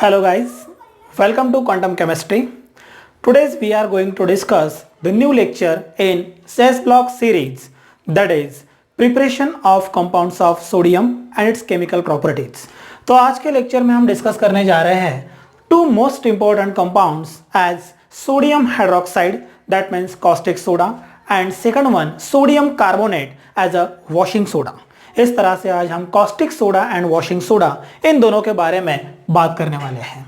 Hello guys, welcome to Quantum Chemistry. Today we are going to discuss the new lecture in SAS block series, that is preparation of compounds of sodium and its chemical properties. तो आज के lecture में हम discuss करने जा रहे हैं two most important compounds as sodium hydroxide, that means caustic soda, and second one sodium carbonate as a washing soda. इस तरह से आज हम caustic soda and washing soda इन दोनों के बारे में बात करने वाले हैं।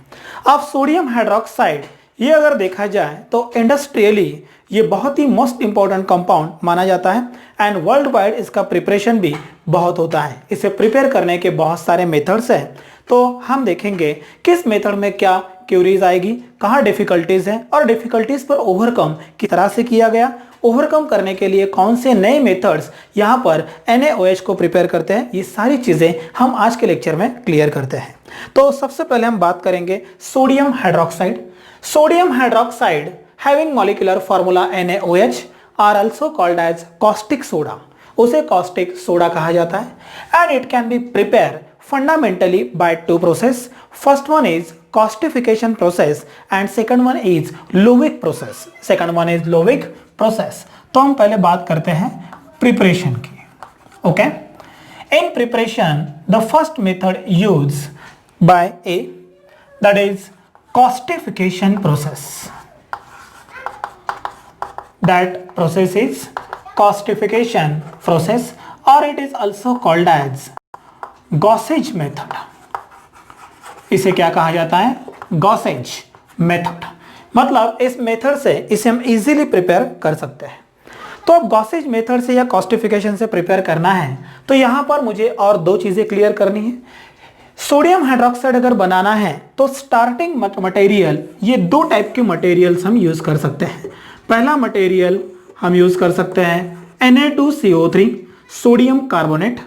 अब सोडियम हाइड्रोक्साइड ये अगर देखा जाए तो इंडस्ट्रियली ये बहुत ही मोस्ट इंपॉर्टेंट कंपाउंड माना जाता है एंड वर्ल्ड वाइड इसका प्रिपरेशन भी बहुत होता है। इसे प्रिपेयर करने के बहुत सारे मेथड्स हैं, तो हम देखेंगे किस मेथड में क्या क्यूरीज आएगी, कहाँ डिफिकल्टीज हैं और डिफिकल्टीज पर ओवरकम किस तरह से किया गया, ओवरकम करने के लिए कौन से नए मेथड्स यहाँ पर NaOH को प्रिपेयर करते हैं। ये सारी चीज़ें हम आज के लेक्चर में क्लियर करते हैं। तो सबसे पहले हम बात करेंगे sodium hydroxide. Sodium hydroxide having molecular formula NaOH are also called as caustic soda. उसे कॉस्टिक सोडा कहा जाता है and it can be prepare fundamentally by two process. First one is caustification process and second one is Lowick process. Second one is Lowick process. तो हम पहले बात करते हैं प्रिपरेशन की। Okay? In preparation, the first method used by A, that is caustification process. That process is caustification process or it is also called as Gauss's method. इसे क्या कहा जाता है? Gauss's method. मतलब इस मेथड से इसे हम इजीली प्रिपेयर कर सकते हैं। तो अब गॉसेज मेथड से या कॉस्टिफिकेशन से प्रिपेयर करना है तो यहां पर मुझे और दो चीजें क्लियर करनी है। सोडियम हाइड्रोक्साइड अगर बनाना है तो स्टार्टिंग मटेरियल, ये दो टाइप के मटेरियल्स हम यूज कर सकते हैं। पहला मटेरियल हम यूज कर सकते हैं Na2CO3 sodium carbonate,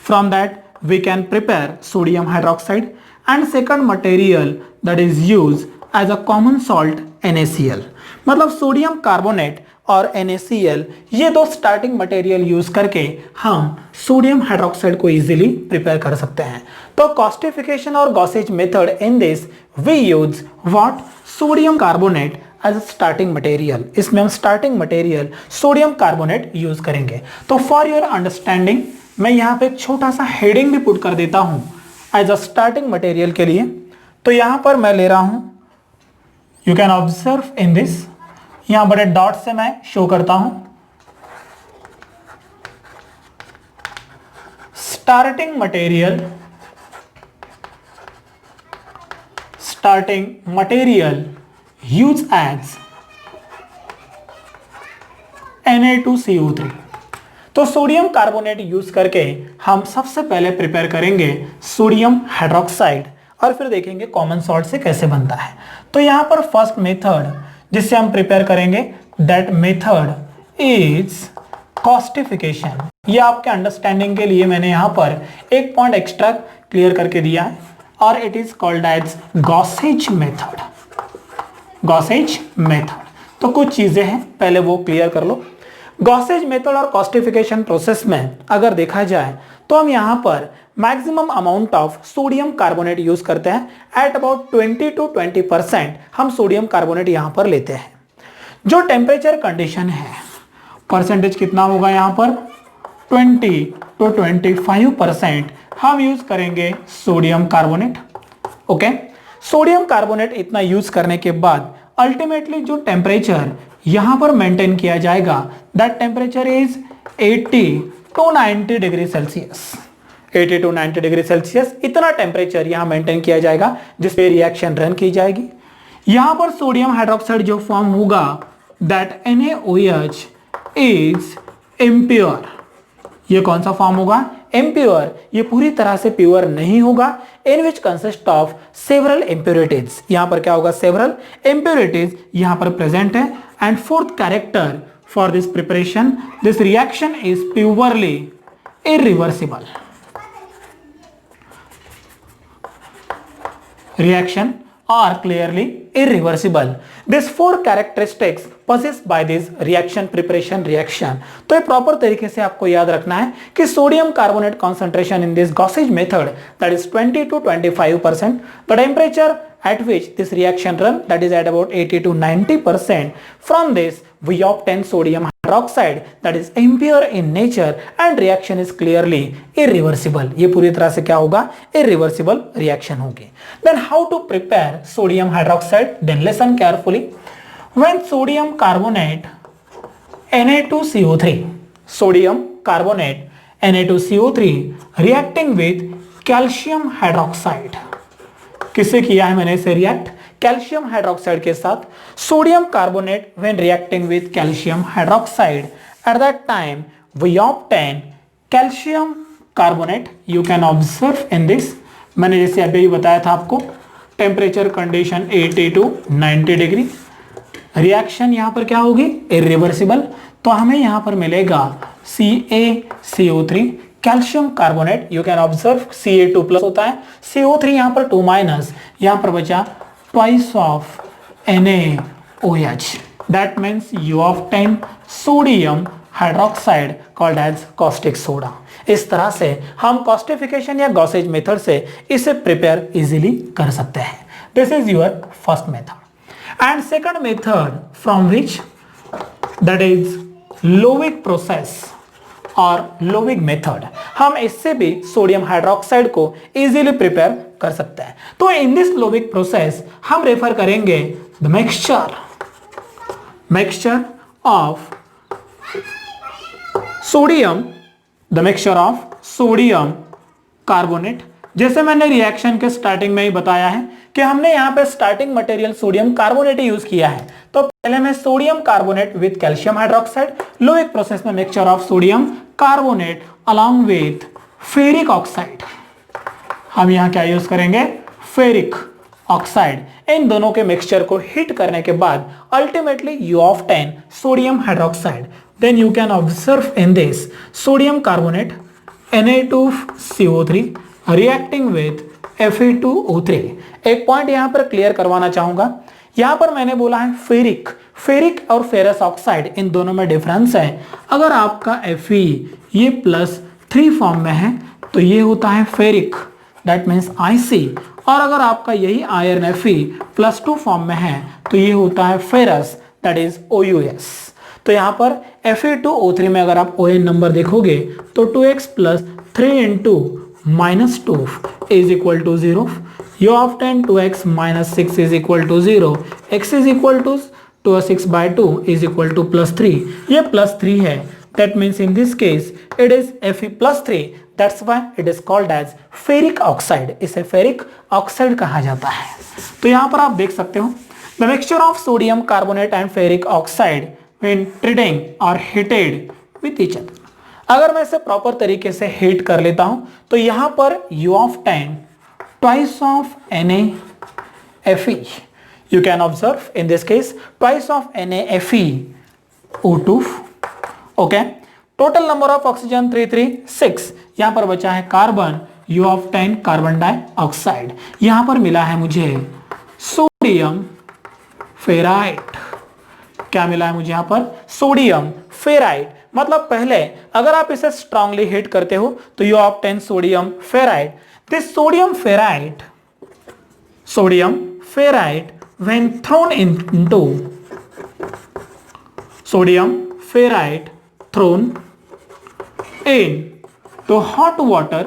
from that we can prepare sodium hydroxide, and second material that is used as a common salt NaCl। मतलब सोडियम कार्बोनेट और NaCl ये दो स्टार्टिंग मटेरियल यूज करके हम सोडियम हाइड्रोक्साइड को इजीली प्रिपेयर कर सकते हैं। तो कॉस्टिफिकेशन और Gossage's method in this we use what? Sodium carbonate as starting material. इसमें हम starting material sodium carbonate use करेंगे। तो फॉर योर अंडरस्टैंडिंग मैं यहाँ पे एक छोटा सा हेडिंग भी पुट कर देता हूँ एज अ स्टार्टिंग मटेरियल के लिए। तो यहाँ पर मैं ले रहा हूँ, you can observe in this, यहाँ बड़े डॉट से मैं शो करता हूँ starting material. Starting material use as Na2CO3। तो सोडियम कार्बोनेट यूज करके हम सबसे पहले प्रिपेयर करेंगे सोडियम हाइड्रोक्साइड और फिर देखेंगे कॉमन सॉल्ट से कैसे बनता है। तो यहां पर फर्स्ट मेथड जिससे हम प्रिपेयर करेंगे, दैट मेथड इज कॉस्टिफिकेशन। ये आपके अंडरस्टैंडिंग के लिए मैंने यहां पर एक पॉइंट एक्स्ट्रा क्लियर करके दिया है और it is called as Gossage's method. Gossage's method. तो कुछ चीजें हैं, पहले वो क्लियर कर लो। गॉसेज मेथड और कॉस्टिफिकेशन प्रोसेस में अगर देखा जाए तो हम यहां पर maximum amount of sodium carbonate use करते हैं। एट अबाउट 20 to 20% हम सोडियम कार्बोनेट यहां पर लेते हैं। जो टेम्परेचर कंडीशन है, परसेंटेज कितना होगा यहां पर? 20 to 25% हम यूज करेंगे sodium carbonate. Okay, sodium carbonate इतना यूज करने के बाद अल्टीमेटली जो टेम्परेचर यहां पर मेंटेन किया जाएगा, that temperature is 80 to 90 degree Celsius. 80 to 90 degree Celsius इतना टेम्परेचर यहां मेंटेन किया जाएगा जिस पे रिएक्शन रन की जाएगी। यहां पर सोडियम हाइड्रोक्साइड जो फॉर्म होगा, दैट NaOH इज इम्प्योर। ये कौन सा फॉर्म होगा? इम्प्योर। ये पूरी तरह से प्योर नहीं होगा, in which consist of several impurities. यहां पर क्या होगा? सेवरल इम्प्योरिटीज यहां पर प्रेजेंट है। And fourth character for this preparation, this reaction is purely irreversible. Reaction are clearly irreversible. These four characteristics possessed by this reaction preparation reaction. तो ये proper तरीके से आपको याद रखना है कि sodium carbonate concentration in this Gaussian method, that is 20 to 25%. The temperature at which this reaction run, that is at about 80 to 90%. From this we obtain sodium hydroxide that is impure in nature and reaction is clearly irreversible. ये पूरी तरह से क्या होगा, irreversible reaction होगी. Then how to prepare sodium hydroxide? Then listen carefully. When sodium carbonate Na2CO3, sodium carbonate Na2CO3 reacting with calcium hydroxide, किससे किया है मैंने इसे रिएक्ट, कैल्शियम हाइड्रोक्साइड के साथ. Sodium carbonate when reacting with calcium hydroxide, at that time we obtain calcium carbonate. You can observe in this, मैंने जैसे अभी बताया था आपको, temperature condition 80 to 90 degree. Reaction यहां पर क्या होगी, इरिवर्सिबल. तो हमें यहां पर मिलेगा CaCO3 calcium carbonate. You can observe Ca2 plus होता है, CO3 यहां पर 2 माइनस, यहां पर बचा twice of NaOH. That means you obtain sodium hydroxide called as caustic soda. इस तरह से हम कॉस्टिफिकेशन या गॉसेज मेथड से इसे प्रिपेयर इजीली कर सकते हैं. This is your first method. And second method from which, that is Lowig process और लोविक मेथड. हम इससे भी सोडियम हाइड्रोक्साइड को इजीली प्रिपेयर कर सकते हैं. तो इन दिस लोविक प्रोसेस हम रेफर करेंगे the mixture of sodium carbonate. जैसे मैंने रिएक्शन के स्टार्टिंग में ही बताया है कि हमने यहां पे starting material sodium carbonate use किया है. तो पहले में sodium carbonate with calcium hydroxide, Lowig process में mixture of sodium carbonate along with ferric oxide. हम यहां क्या यूज करेंगे, फेरिक ऑक्साइड. इन दोनों के मिक्सचर को हिट करने के बाद ultimately you obtain sodium hydroxide. Then you can observe in this sodium carbonate Na2CO3 reacting with Fe2O3. एक पॉइंट यहां पर क्लियर करवाना चाहूंगा. यहां पर मैंने बोला है फेरिक और फेरस ऑक्साइड, इन दोनों में डिफरेंस है. अगर आपका Fe ये +3 फॉर्म में है तो ये होता है फेरिक, दैट मीन्स Ic. और अगर आपका यही आयरन Fe +2 फॉर्म में है तो ये होता है फेरस, दैट इज OUS. तो यहां पर Fe2O3 में अगर आप ON नंबर देखोगे तो 2x + 3 × -2 is equal to 0. You obtain 2x - 6 is equal to 0. X is equal to 6/2 is equal to +3. ये +3 है. That means in this case it is Fe +3. That's why it is called as ferric oxide. इसे ferric oxide कहा जाता है. तो यहाँ पर आप देख सकते हो the mixture of sodium carbonate and ferric oxide when treating or heated with each other. अगर मैं इसे प्रॉपर तरीके से हीट कर लेता हूं तो यहां पर you obtain twice of NaFe. You can observe in this case twice of NaFeO2. Okay, total number of oxygen 336. यहां पर बचा है carbon, you obtain carbon dioxide. यहां पर मिला है मुझे सोडियम फेराइट. क्या मिला है मुझे यहां पर, सोडियम फेराइट. मतलब पहले अगर आप इसे स्ट्रांगली हिट करते हो तो you obtain sodium ferrite. This sodium ferrite when thrown into sodium ferrite thrown in to hot water.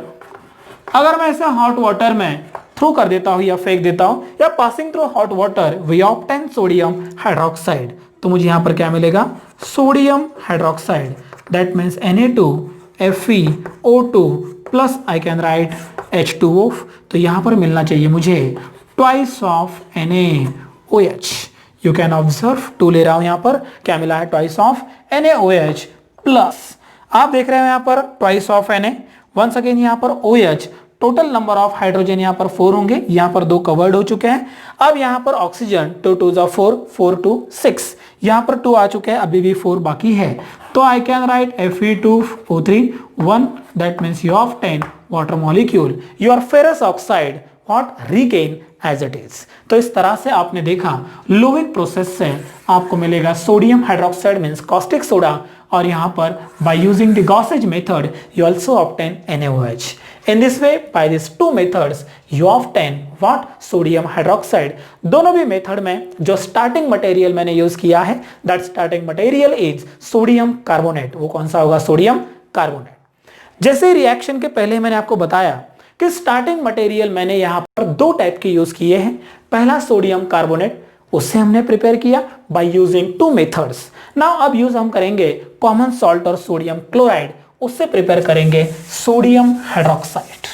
अगर मैं इसे हॉट वाटर में थ्रो कर देता हूं या फेंक देता हूं या passing through hot water, we obtain sodium hydroxide. तो मुझे यहां पर क्या मिलेगा, sodium hydroxide. That means Na2FeO2 plus I can write H2O. तो यहां पर मिलना चाहिए मुझे twice of NaOH. You can observe 2 ले रहा हूं, यहां पर क्या मिला है, ट्वाइस ऑफ NaOH प्लस आप देख रहे हो यहां पर twice of Na. Once again यहां पर OH. Total number of hydrogen यहां पर 4 होंगे, यहां पर 2 कवर्ड हो चुके हैं. अब यहां पर ऑक्सीजन 2 2 4 4 2 6, यहां पर 2 आ चुके हैं, अभी भी 4 बाकी है. तो I can write Fe2O3 1. That means you obtain water molecule. Your ferrous oxide what regain as it is. तो इस तरह से आपने देखा लोविक प्रोसेस से आपको मिलेगा sodium hydroxide means caustic soda. और यहां पर by using the Gauss's method you also obtain NaOH. In this way by this two methods you obtain what, sodium hydroxide. दोनों भी मेथड में जो स्टार्टिंग मटेरियल मैंने यूज किया है that starting material is sodium carbonate. वो कौन सा होगा? Sodium carbonate. जैसे रिएक्शन के पहले मैंने आपको बताया कि स्टार्टिंग मटेरियल मैंने यहां पर दो टाइप के यूज किए हैं। पहला सोडियम कार्बोनेट, उससे हमने प्रिपेयर किया by using two methods. Now अब यूज हम करेंगे कॉमन सॉल्ट और सोडियम क्लोराइड, उससे प्रिपेयर करेंगे sodium hydroxide.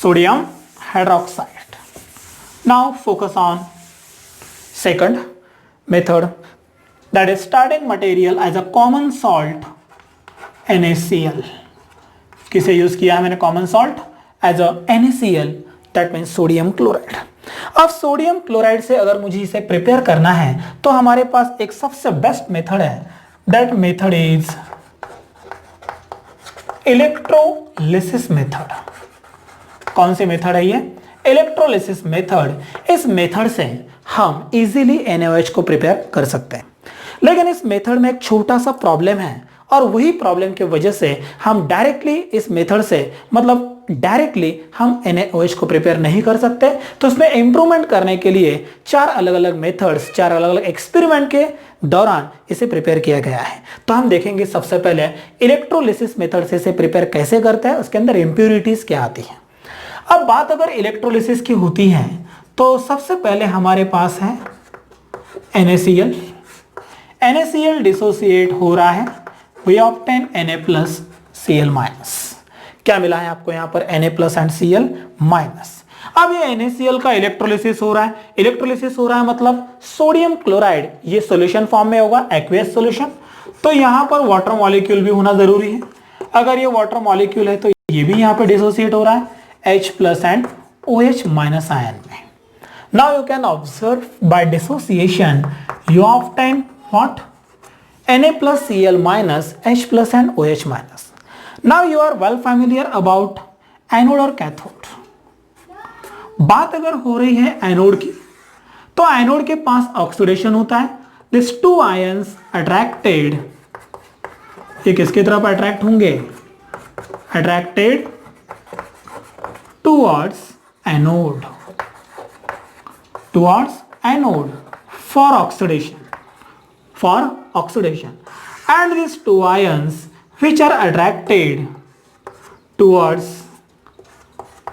Sodium hydroxide. Now focus on second method that is starting material as a common salt NaCl। किसे यूज किया है मैंने common salt? As a NaCl, that means sodium chloride. अब sodium chloride से अगर मुझे इसे प्रिपेयर करना है तो हमारे पास एक सबसे बेस्ट मेथड है, that method is electrolysis method. कौन सी मेथड है ये? Electrolysis method. इस मेथड से हम इजीली NaOH को प्रिपेयर कर सकते हैं, लेकिन इस मेथड में एक छोटा सा प्रॉब्लम है, और वही प्रॉब्लम की वजह से हम डायरेक्टली इस मेथड से मतलब डायरेक्टली हम NaOH को प्रिपेयर नहीं कर सकते। तो इसमें इंप्रूवमेंट करने के लिए चार अलग अलग मेथड्स, चार अलग अलग एक्सपेरिमेंट के दौरान इसे प्रिपेयर किया गया है। तो हम देखेंगे सबसे पहले इलेक्ट्रोलिसिस मेथड से इसे प्रिपेयर कैसे करते हैं, उसके अंदर इंप्योरिटीज क्या आती है। अब बात अगर इलेक्ट्रोलिसिस की होती है तो सबसे पहले हमारे पास है NaCl। NaCl डिसोसिएट हो रहा है, we obtain Na plus Cl minus। क्या मिला है आपको यहां पर? Na plus and Cl minus। अब ये NaCl का इलेक्ट्रोलिसिस हो रहा है। इलेक्ट्रोलिसिस हो रहा है मतलब सोडियम क्लोराइड ये सॉल्यूशन फॉर्म में होगा, एक्वियस सॉल्यूशन। तो यहां पर वाटर मॉलिक्यूल भी होना जरूरी है। अगर ये वाटर मॉलिक्यूल है तो ये भी यहां पे डिसोसिएट हो रहा है H plus and OH minus ion में। Now you can observe by dissociation you obtain what? Na plus Cl minus H plus and OH minus। Now you are well familiar about anode और cathode. बात अगर हो रही है anode की, तो anode के पास ऑक्सीडेशन होता है। दिस टू आयंस अट्रैक्टेड, ये किसकी तरफ अट्रैक्ट होंगे? Attracted towards anode, towards anode for oxidation, for oxidation, and these two ions which are attracted towards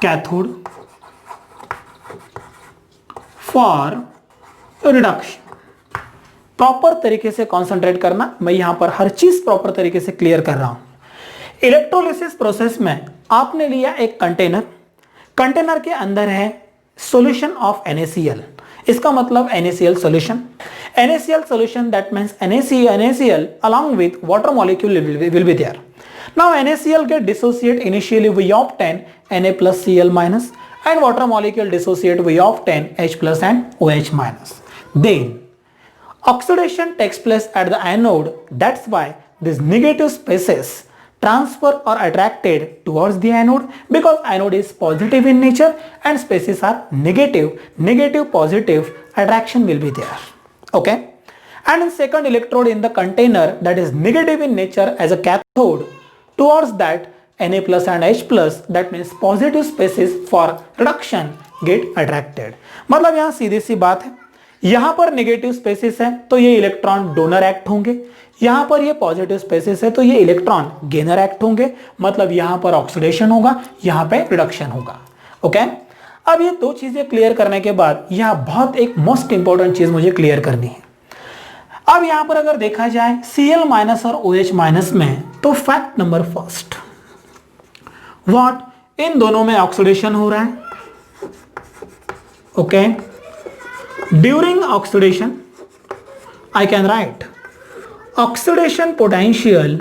cathode for reduction। Proper तरीके से कंसंट्रेट करना, मैं यहां पर हर चीज प्रॉपर तरीके से क्लियर कर रहा हूं। इलेक्ट्रोलिसिस प्रोसेस में आपने लिया एक कंटेनर, कंटेनर के अंदर है सॉल्यूशन ऑफ NaCl, इसका मतलब NaCl solution। NaCl solution, that means NaCl along with water molecule will be there। Now NaCl get dissociate, initially we obtain Na plus Cl minus, and water molecule dissociate, we obtain H plus and OH minus। Then oxidation takes place at the anode, that's why these negative spaces transfer or attracted towards the anode, because anode is positive in nature and spaces are negative, negative positive attraction will be there। Okay, and in second electrode in the container that is negative in nature as a cathode, towards that Na plus and H plus, that means positive spaces for reduction get attracted। मतलब यहां सीधी सी बात है, यहां पर negative spaces है तो ये electron donor act होंगे, यहां पर ये पॉजिटिव स्पेसिस है तो ये इलेक्ट्रॉन गेनर एक्ट होंगे। मतलब यहां पर ऑक्सीडेशन होगा, यहां पे रिडक्शन होगा। ओके, अब ये दो चीजें क्लियर करने के बाद यहां बहुत एक मोस्ट इंपॉर्टेंट चीज मुझे क्लियर करनी है। अब यहां पर अगर देखा जाए Cl माइनस और OH माइनस में, तो फैक्ट नंबर फर्स्ट व्हाट, इन दोनों में ऑक्सीडेशन हो रहा है। Okay, during oxidation I can right oxidation potential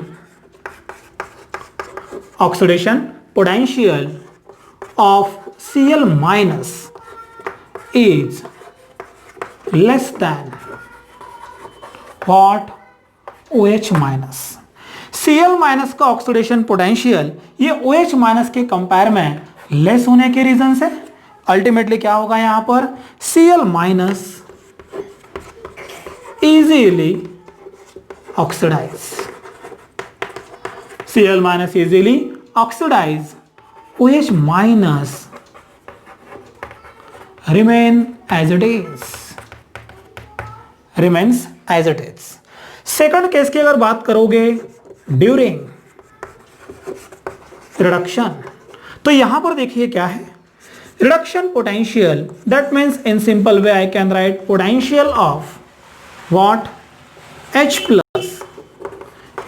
of Cl minus is less than what? OH minus। Cl minus का ऑक्सीडेशन पोटेंशियल ये OH माइनस के कंपेयर में लेस होने के रीजन से अल्टीमेटली क्या होगा यहां पर? Cl minus easily oxidize, Cl minus easily oxidize OH minus remain as it is, remains as it is। Second case की अगर बात करोगे ड्यूरिंग रिडक्शन, तो यहां पर देखिए क्या है, reduction potential, that means in simple way I can right potential of what H plus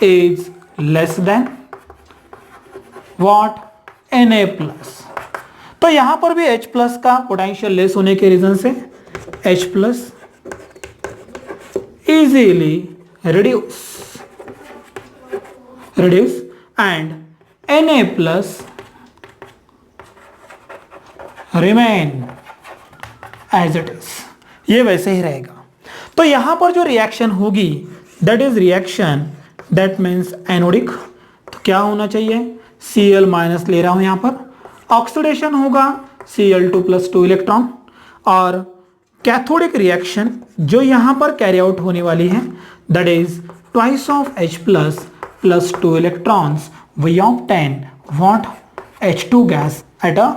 is less than what Na plus. तो यहां पर भी H प्लस का पोटेंशियल लेस होने के रीजन से H plus easily reduce and Na plus remain as it is, ये वैसे ही रहेगा। तो यहां पर जो रिएक्शन होगी that is reaction, that means anodic. तो क्या होना चाहिए, Cl माइनस ले रहा हूं यहां पर, ऑक्सीडेशन होगा Cl2 प्लस 2 इलेक्ट्रॉन, और कैथोडिक रिएक्शन जो यहां पर कैरी आउट होने वाली है that is twice of H plus plus 2 electrons, we obtain what H2 gas at a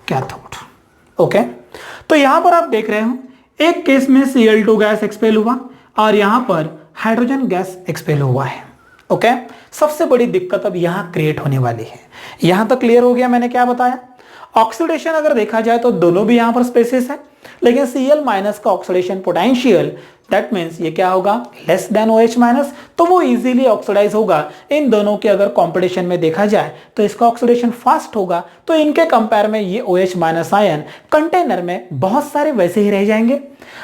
cathode. Okay, तो यहां पर आप देख रहे हो एक केस में Cl2 गैस एक्सपेल हुआ और यहां पर हाइड्रोजन गैस एक्सपेल हुआ है। ओके, सबसे बड़ी दिक्कत अब यहां क्रिएट होने वाली है। यहां तक क्लियर हो गया मैंने क्या बताया। ऑक्सीडेशन अगर देखा जाए तो दोनों भी यहां पर स्पेसिस है, लेकिन Cl माइनस का ऑक्सीडेशन पोटेंशियल दैट मीन्स ये क्या होगा, लेस देन OH माइनस, तो वो इजीली ऑक्सीडाइज होगा। इन दोनों के अगर कॉम्पिटिशन में देखा जाए तो इसका ऑक्सीडेशन फास्ट होगा, तो इनके कंपेयर में ये OH माइनस आयन कंटेनर में बहुत सारे वैसे ही रह जाएंगे,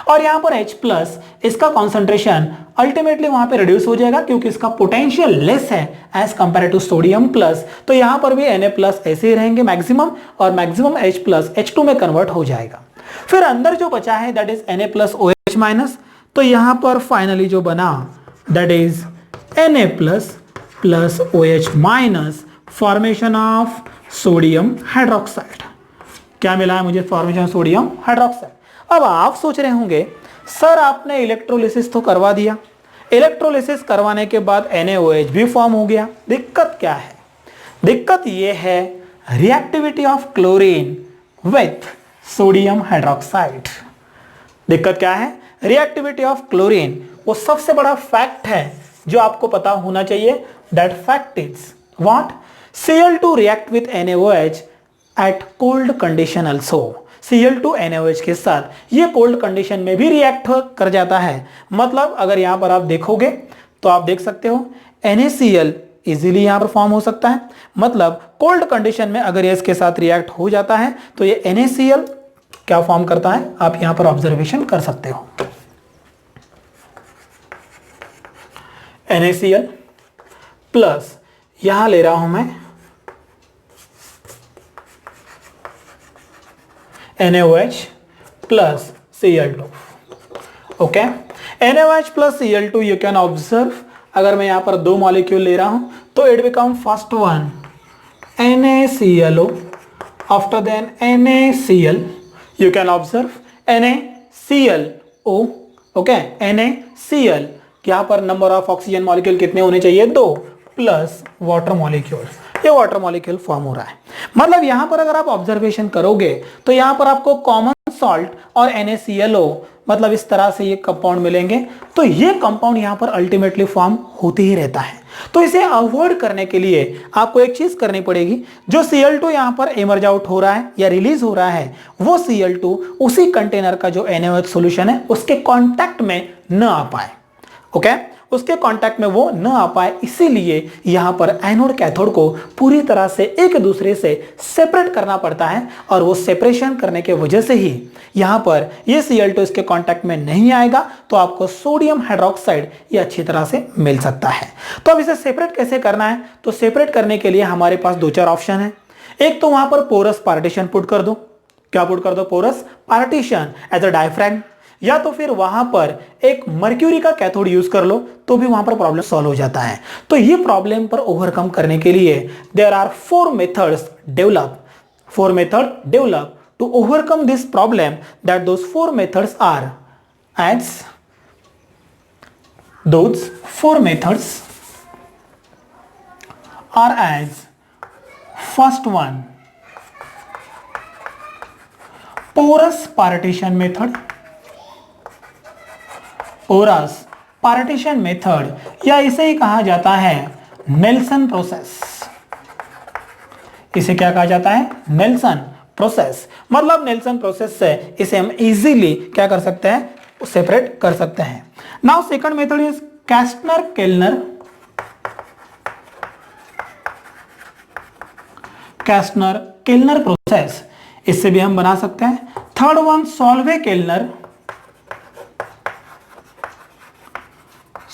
और यहां पर H प्लस इसका कॉन्सेंट्रेशन अल्टीमेटली वहां पे रिड्यूस हो जाएगा क्योंकि इसका पोटेंशियल लेस है as compare to sodium plus. तो यहां पर भी Na प्लस ऐसे ही रहेंगे मैक्सिमम, और मैक्सिमम H प्लस H2 में कन्वर्ट हो जाएगा। फिर अंदर जो बचा है that is Na plus OH minus, तो यहां पर फाइनली जो बना that is Na plus plus OH minus, formation of sodium hydroxide. क्या मिला है मुझे, फॉर्मेशन ऑफ सोडियम हाइड्रोक्साइड। अब आप सोच रहे होंगे सर आपने इलेक्ट्रोलिसिस तो करवा दिया, इलेक्ट्रोलिसिस करवाने के बाद NaOH भी फॉर्म हो गया, दिक्कत क्या है। दिक्कत यह है reactivity of chlorine with sodium hydroxide. दिक्कत क्या है, रिएक्टिविटी ऑफ क्लोरीन। वो सबसे बड़ा फैक्ट है जो आपको पता होना चाहिए, that fact is what, Cl2 react with NaOH at cold condition also. Cl2 NaOH के साथ ये कोल्ड कंडीशन में भी रिएक्ट कर जाता है। मतलब अगर यहां पर आप देखोगे तो आप देख सकते हो NaCl इजीली यहां पर फॉर्म हो सकता है। मतलब कोल्ड कंडीशन में अगर ये इसके साथ रिएक्ट हो जाता है तो ये NaCl क्या फॉर्म करता है, आप यहां पर ऑब्जर्वेशन कर सकते हो। NaCl प्लस यहां ले रहा हूं मैं NaOH plus Cl2। Okay, NaOH plus Cl2 you can observe, अगर मैं यहां पर दो मॉलिक्यूल ले रहा हूं तो it become first one NaClO, after then NaCl you can observe NaClO। Okay, NaCl यहां पर नंबर ऑफ ऑक्सीजन मॉलिक्यूल कितने होने चाहिए, 2 प्लस वाटर मॉलिक्यूल, ये वाटर मॉलिक्यूल फॉर्म हो रहा है। मतलब यहां पर अगर आप ऑब्जर्वेशन करोगे तो यहां पर आपको कॉमन सॉल्ट और NaClO मतलब इस तरह से ये कंपाउंड मिलेंगे, तो ये कंपाउंड यहां पर अल्टीमेटली फॉर्म होते ही रहता है। तो इसे अवॉइड करने के लिए आपको एक चीज करनी पड़ेगी, जो Cl2 यहां पर इमर्ज आउट हो रहा है या रिलीज हो रहा है, वो Cl2 उसी कंटेनर का जो NaOH सॉल्यूशन है उसके कांटेक्ट में न आ पाए। ओके, उसके कांटेक्ट में वो न आ पाए, इसीलिए यहां पर एनोड कैथोड को पूरी तरह से एक दूसरे से सेपरेट करना पड़ता है, और वो सेपरेशन करने के वजह से ही यहां पर ये Cl2 इसके कांटेक्ट में नहीं आएगा, तो आपको सोडियम हाइड्रोक्साइड ये अच्छी तरह से मिल सकता है। तो अब इसे सेपरेट कैसे करना है, तो सेपरेट करने के लिए हमारे पास 2-4 ऑप्शन है। एक तो वहां पर पोरस पार्टीशन पुट कर दो, क्या पुट कर दो, पोरस पार्टीशन एज अ डायफ्रैम, या तो फिर वहां पर एक मर्क्यूरी का कैथोड यूज कर लो तो भी वहां पर प्रॉब्लम सॉल्व हो जाता है। तो ये प्रॉब्लम पर ओवरकम करने के लिए there are 4 methods develop to overcome this problem, that those 4 methods are as first one porous partition method, porous partition method या इसे ही कहा जाता है नेल्सन प्रोसेस। इसे क्या कहा जाता है? Nelson process. मतलब नेल्सन प्रोसेस से इसे हम इजीली क्या कर सकते हैं? सेपरेट कर सकते हैं। Now second method is Castner Kellner, Castner Kellner process, इससे भी हम बना सकते हैं। Third one Solvay Kellner,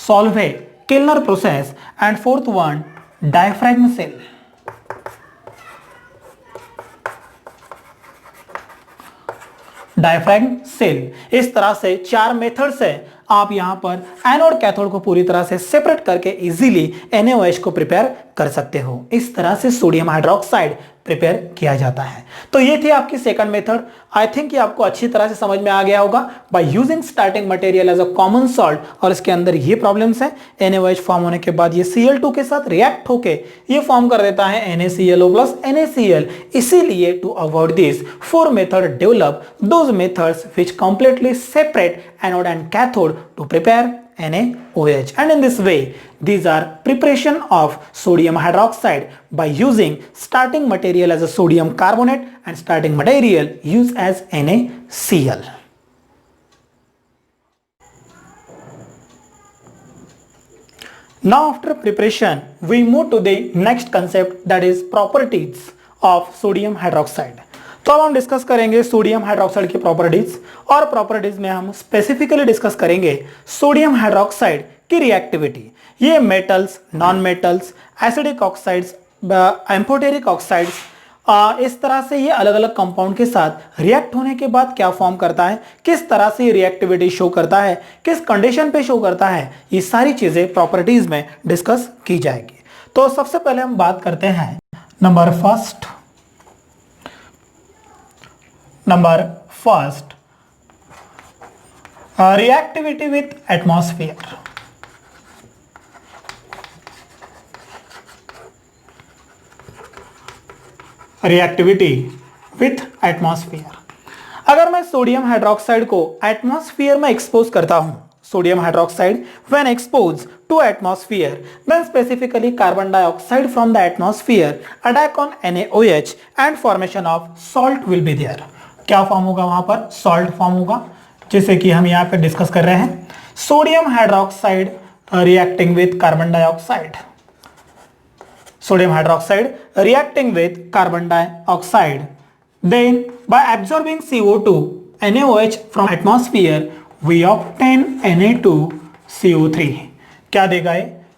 Solvay Kellner process and fourth one diaphragm cell. Diaphragm cell. इस तरह से 4 मेथड से आप यहां पर एनोड कैथोड को पूरी तरह से सेपरेट करके इजीली NaOH को प्रिपेयर कर सकते हो। इस तरह से सोडियम हाइड्रोक्साइड प्रिपेयर किया जाता है। तो ये थी आपकी सेकंड मेथड। आई थिंक ये आपको अच्छी तरह से समझ में आ गया होगा। By using starting material as a common salt, और इसके अंदर ये प्रॉब्लम्स है, NaOH फॉर्म होने के बाद ये Cl2 के साथ रिएक्ट होके ये फॉर्म कर देता है NaClO प्लस NaCl। इसीलिए to avoid this 4 method develop those methods which completely separate anode and cathode to prepare NaOH, and in this way these are preparation of sodium hydroxide by using starting material as a sodium carbonate and starting material used as NaCl. Now after preparation we move to the next concept, that is properties of sodium hydroxide. तो अब हम discuss करेंगे sodium hydroxide की properties, और properties में हम specifically discuss करेंगे sodium hydroxide की रिएक्टिविटी। ये metals, non metals, acidic oxides, amphoteric oxides, इस तरह से ये अलग अलग कंपाउंड के साथ रिएक्ट होने के बाद क्या फॉर्म करता है, किस तरह से ये रिएक्टिविटी शो करता है, किस कंडीशन पे शो करता है, ये सारी चीजें प्रॉपर्टीज में डिस्कस की जाएगी। तो सबसे पहले हम बात करते हैं number first reactivity with atmosphere. Reactivity with atmosphere. अगर मैं सोडियम हाइड्रोक्साइड को एटमॉस्फेयर में एक्सपोज करता हूं, sodium hydroxide when expose to atmosphere, then specifically carbon dioxide from the atmosphere attack on NaOH and formation of salt will be there. क्या form होगा? वहां पर सॉल्ट फॉर्म होगा, जैसे कि हम यहाँ पे डिस्कस कर रहे हैं। Sodium hydroxide reacting with carbon dioxide, sodium hydroxide reacting with carbon dioxide, then by absorbing CO2 NaOH from atmosphere we obtain Na2CO3। क्या देगा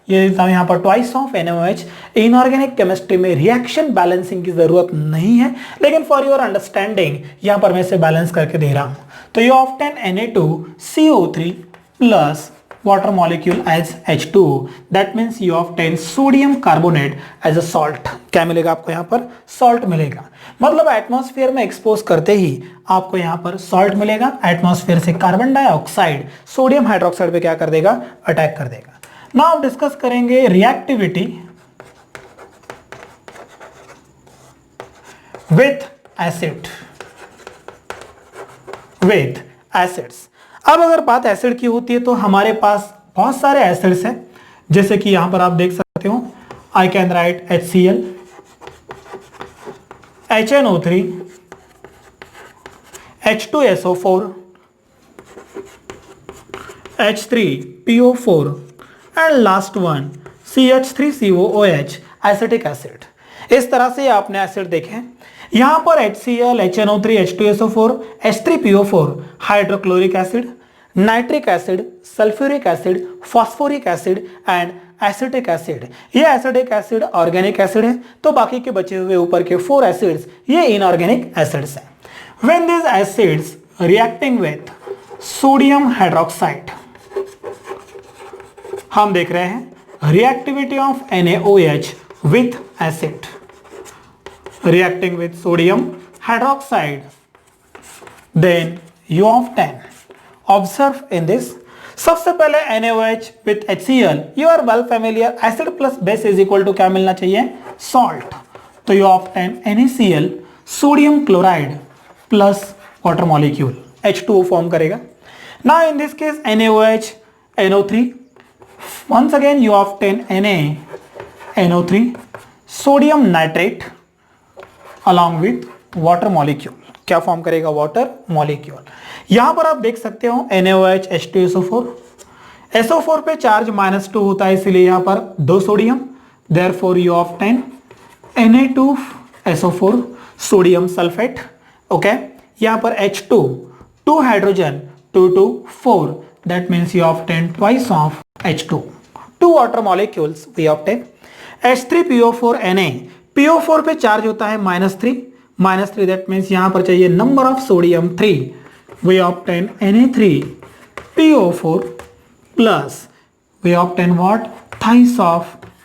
ये देता हूं यहाँ पर twice of NaOH। Inorganic chemistry में रिएक्शन बैलेंसिंग की जरूरत नहीं है, लेकिन फॉर योर अंडरस्टैंडिंग यहाँ पर मैं इसे बैलेंस करके दे रहा हूं। तो ये obtain Na2CO3 plus water molecule as H2, that means you obtain sodium carbonate as a salt. क्या मिलेगा आपको? यहाँ पर सॉल्ट मिलेगा। मतलब एटमॉस्फेयर में एक्सपोज करते ही आपको यहाँ पर सॉल्ट मिलेगा। एटमॉस्फेयर से कार्बन डाइऑक्साइड सोडियम हाइड्रोक्साइड पे क्या कर देगा? अटैक कर देगा। नाउ आप डिस्कस करेंगे reactivity with acid, with acids. अब अगर बात एसिड की होती है तो हमारे पास बहुत सारे एसिड्स हैं, जैसे कि यहां पर आप देख सकते हो। आई can right HCl, HNO3, H2SO4, H3PO4 and last one CH3COOH, acetic acid. इस तरह से आपने एसिड देखे। यहां पर HCl, HNO3, H2SO4, H3PO4 hydrochloric acid, nitric acid, sulphuric acid, phosphoric acid and acetic acid. ये एसिडिक एसिड ऑर्गेनिक एसिड है, तो बाकी के बचे हुए ऊपर के 4 एसिड्स ये इनऑर्गेनिक एसिड्स हैं। When this acids reacting with sodium hydroxide, हम देख रहे हैं reactivity of NaOH with acid reacting with sodium hydroxide, then you obtain, observe in this. सबसे पहले NaOH with HCl, you are well familiar, acid plus base is equal to क्या मिलना चाहिए? Salt. तो you obtain NaCl sodium chloride plus water molecule H2O form करेगा. Now in this case NaOH NO3, once again you obtain NaNO3 sodium nitrate along with water molecule. क्या form करेगा? Water molecule. यहां पर आप देख सकते हो NaOH H2SO4. SO4 पे चार्ज -2 होता है, इसलिए यहां पर 2 sodium. Therefore you obtain Na2SO4 sodium sulphate. Okay, यहां पर H2 2 hydrogen 2 2 4, that means you obtain twice of H2. 2 water molecules we obtain. H3PO4Na, PO4 पे चार्ज होता है -3, that means यहां पर चाहिए number of sodium 3. we obtain Na3PO4 plus we obtain what? Thrice of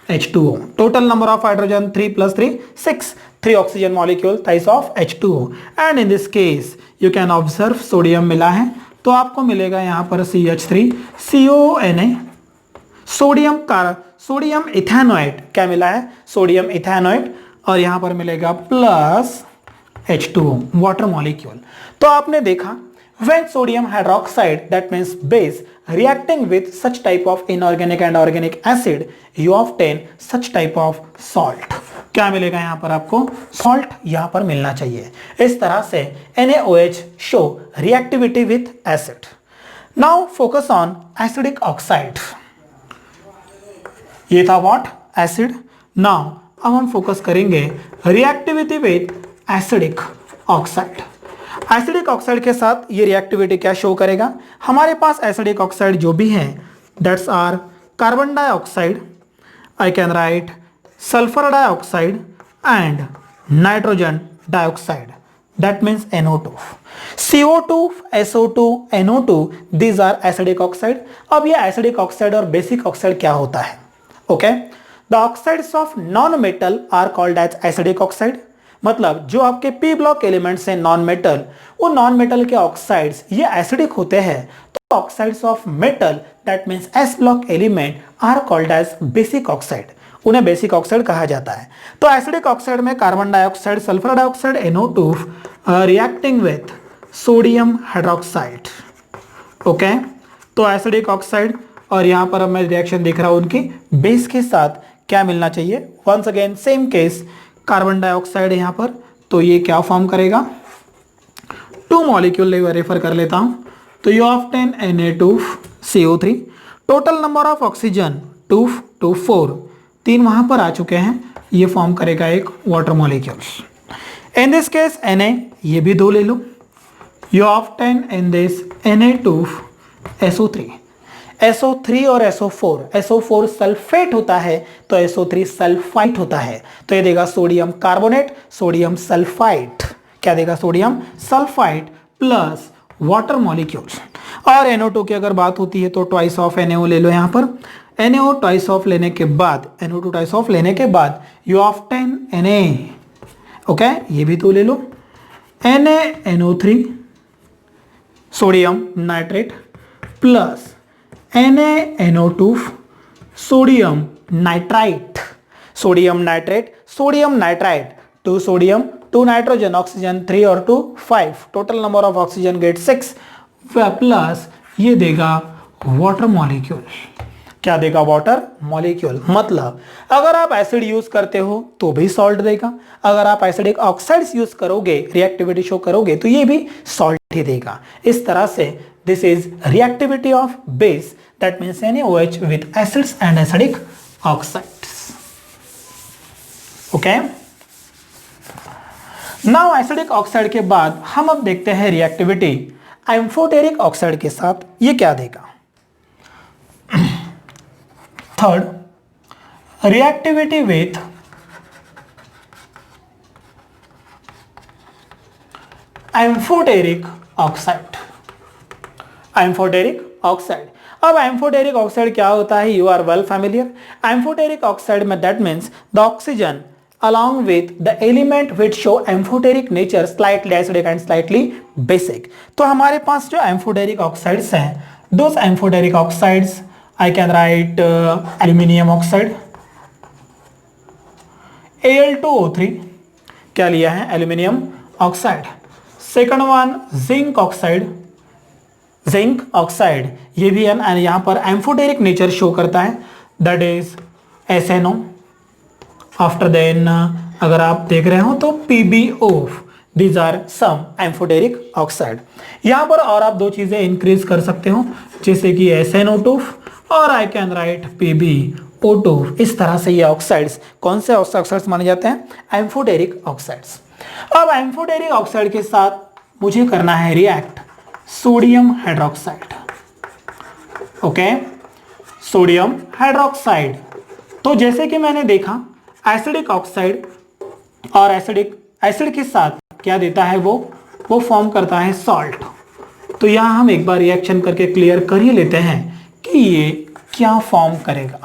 H2O. total number of hydrogen 3 plus 3 6, 3 oxygen molecule thrice of H2O. and in this case you can observe sodium मिला है, तो आपको मिलेगा यहां पर CH3CONA sodium ethanoid. क्या मिला है? Sodium ethanoid. और यहां पर मिलेगा प्लस H2O वाटर मॉलिक्यूल. तो आपने देखा when sodium hydroxide, that means base, reacting with such type of inorganic and organic acid, you obtain such type of salt. क्या मिलेगा यहां पर? आपको salt यहां पर मिलना चाहिए. इस तरह से NaOH show reactivity with acid. Now focus on acidic oxide. ये था what? acid. Now अब हम फोकस करेंगे reactivity with acidic oxide. Acidic oxide के साथ ये रिएक्टिविटी क्या शो करेगा? हमारे पास एसिडिक ऑक्साइड जो भी है, that's are carbon dioxide, I can write sulphur dioxide and nitrogen dioxide, that means NO2. CO2, SO2, NO2, these are acidic oxide. अब ये एसिडिक ऑक्साइड और बेसिक ऑक्साइड क्या होता है? Okay, the oxides of non metal are called as acidic oxide. मतलब जो आपके P block elements हैं नॉन मेटल, वो नॉन मेटल के ऑक्साइड्स ये एसिडिक होते हैं. तो oxides of metal, that means S block element, are called as basic oxide. उन्हें बेसिक ऑक्साइड कहा जाता है. तो एसिडिक ऑक्साइड में carbon dioxide, sulphur dioxide, NO2 reacting with sodium hydroxide. Okay, तो एसिडिक ऑक्साइड, और यहां पर मैं रिएक्शन देख रहा हूं उनकी बेस के साथ क्या मिलना चाहिए? Once again same case, carbon dioxide यहां पर, तो ये क्या फॉर्म करेगा? 2 मॉलिक्यूल रेफर कर लेता हूं. तो you obtain Na2CO3. Total number of oxygen 2 2 4, 3 वहां पर आ चुके हैं. ये फॉर्म करेगा एक water molecule. In this case Na, ये भी 2 ले लो. You obtain in this Na2SO3. SO3 और SO4 सल्फेट होता है, तो SO3 सल्फाइट होता है. तो ये देगा सोडियम कार्बोनेट, सोडियम सल्फाइट. क्या देगा? Sodium sulphite plus water molecule. और NO2 की अगर बात होती है तो ट्वाइस ऑफ NaO ले लो. यहां पर NaO ट्वाइस ऑफ लेने के बाद, NO2 ट्वाइस ऑफ लेने के बाद यू ऑब्टेन Na. ओके, ये भी 2 ले लो. NaNO3 sodium nitrate plus NaNO2 sodium nitrite. Sodium nitrite 2 sodium 2 nitrogen, oxygen 3 और 2 5, total number of oxygen get 6 plus ये देगा वाटर मॉलिक्यूल. क्या देगा? Water molecule. मतलब अगर आप एसिड यूज करते हो तो भी सॉल्ट देगा, अगर आप एसिडिक ऑक्साइड्स यूज करोगे, रिएक्टिविटी शो करोगे, तो ये भी सॉल्ट ही देगा. इस तरह से this is reactivity of base, that means NaOH with acids and acidic oxides. Okay, now acidic oxide के बाद हम अब देखते हैं रिएक्टिविटी एम्फोटेरिक ऑक्साइड के साथ. ये क्या देगा? Third, reactivity with amphoteric oxide. Amphoteric oxide. अब एम्फोटेरिक ऑक्साइड क्या होता है? You are well familiar. Amphoteric oxide में that means the oxygen along with the element which show amphoteric nature, slightly acidic and slightly basic. तो हमारे पास जो amphoteric oxides हैं, those amphoteric oxides I can write aluminium oxide, Al2O3, क्या लिया है, aluminium oxide. Second one zinc oxide, zinc oxide ये भी है, यहां पर एम्फोटेरिक नेचर शो करता है, that is SNO। After then अगर आप देख रहे हो तो PbO, these are some amphoteric oxide. यहां पर और आप दो चीजें इंक्रीज कर सकते हो, जैसे कि SnO2 और आई कैन राइट PbO2। इस तरह से ये ऑक्साइड्स कौन से ऑक्साइड्स माने जाते हैं, एम्फोटेरिक ऑक्साइड्स। अब एम्फोटेरिक ऑक्साइड के साथ मुझे करना है react sodium hydroxide. Okay, sodium hydroxide. तो जैसे कि मैंने देखा एसिडिक ऑक्साइड और एसिड के साथ क्या देता है, वो फॉर्म करता है सॉल्ट। तो यहां हम एक बार रिएक्शन करके क्लियर कर ही लेते हैं कि ये क्या फॉर्म करेगा।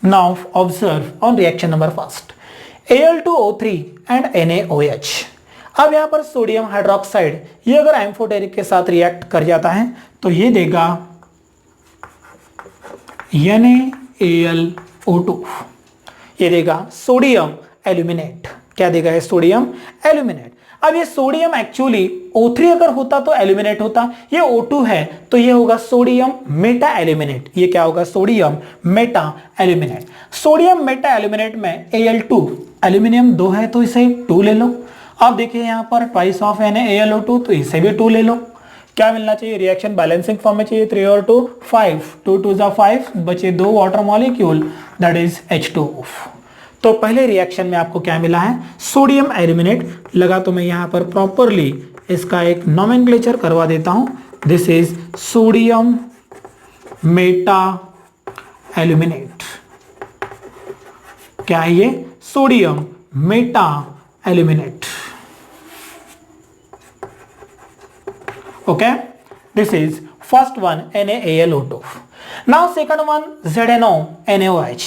Now observe on reaction number first, Al2O3 and NaOH। अब यहां पर सोडियम हाइड्रोक्साइड ये अगर एम्फोटेरिक के साथ रिएक्ट कर जाता है तो ये देगा NaAlO2, ये देगा सोडियम एल्यूमिनेट। क्या देगा, है सोडियम एल्यूमिनेट। अब ये सोडियम एक्चुअली O3 अगर होता तो एल्यूमिनेट होता, ये O2 है तो ये होगा सोडियम मेटा एल्यूमिनेट। ये क्या होगा, sodium Meta aluminate. Sodium Meta aluminate में Al2 एल्यूमिनियम 2 है तो इसे 2 ले लो। अब देखिए यहाँ पर ट्वाइस ऑफ NaAlO2 तो इसे भी 2 ले लो। क्या मिलना चाहिए, रिएक्शन बैलेंसिंग फॉर्म में चाहिए, 3 और 2 5, 2 2 5, बचे 2 water molecule, that is H2O। तो पहले रिएक्शन में आपको क्या मिला है, सोडियम एल्यूमिनेट लगा। तो मैं यहां पर प्रॉपरली इसका एक नोमेनक्लेचर करवा देता हूं, this is sodium Meta aluminate. क्या है ये, sodium Meta aluminate. Okay, this is first one NaAlO2। Now second one ZnO NaOH।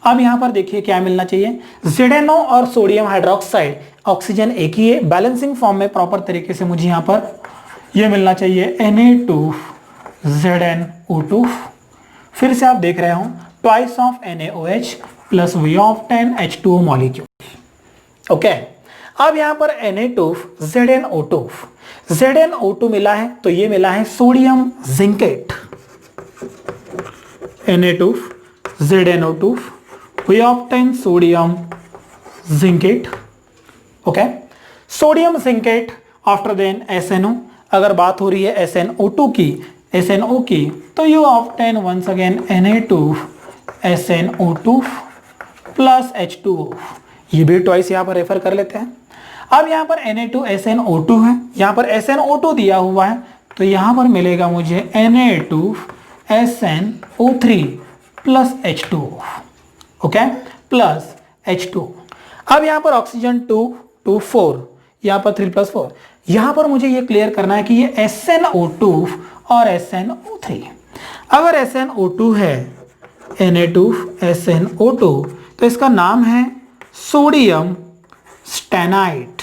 अब यहां पर देखिए क्या मिलना चाहिए, ZnO और सोडियम हाइड्रोक्साइड ऑक्सीजन एक ही है, बैलेंसिंग फॉर्म में प्रॉपर तरीके से मुझे यहां पर ये मिलना चाहिए Na2ZnO2। फिर से आप देख रहे हो twice of NaOH plus V of 10 H2O molecule. Okay, अब यहां पर ZnO2 मिला है तो ये मिला है sodium zincate. Na2ZnO2 we obtain sodium zincate. Okay, sodium zincate after then SNO। अगर बात हो रही है SNO की तो you obtain once again Na2SNO2 plus H2O। ये भी ट्वाइस यहां पर रेफर कर लेते हैं। अब यहां पर Na2SNO2 है, यहां पर SNO2 दिया हुआ है तो यहां पर मिलेगा मुझे Na2SNO3 plus H2O। Okay, plus H2O। अब यहां पर ऑक्सीजन 2 2 4, यहां पर 3 प्लस 4। यहां पर मुझे ये क्लियर करना है कि ये SNO2 और SNO3। अगर SNO2 है Na2SNO2 तो इसका नाम है सोडियम स्टेनाइट।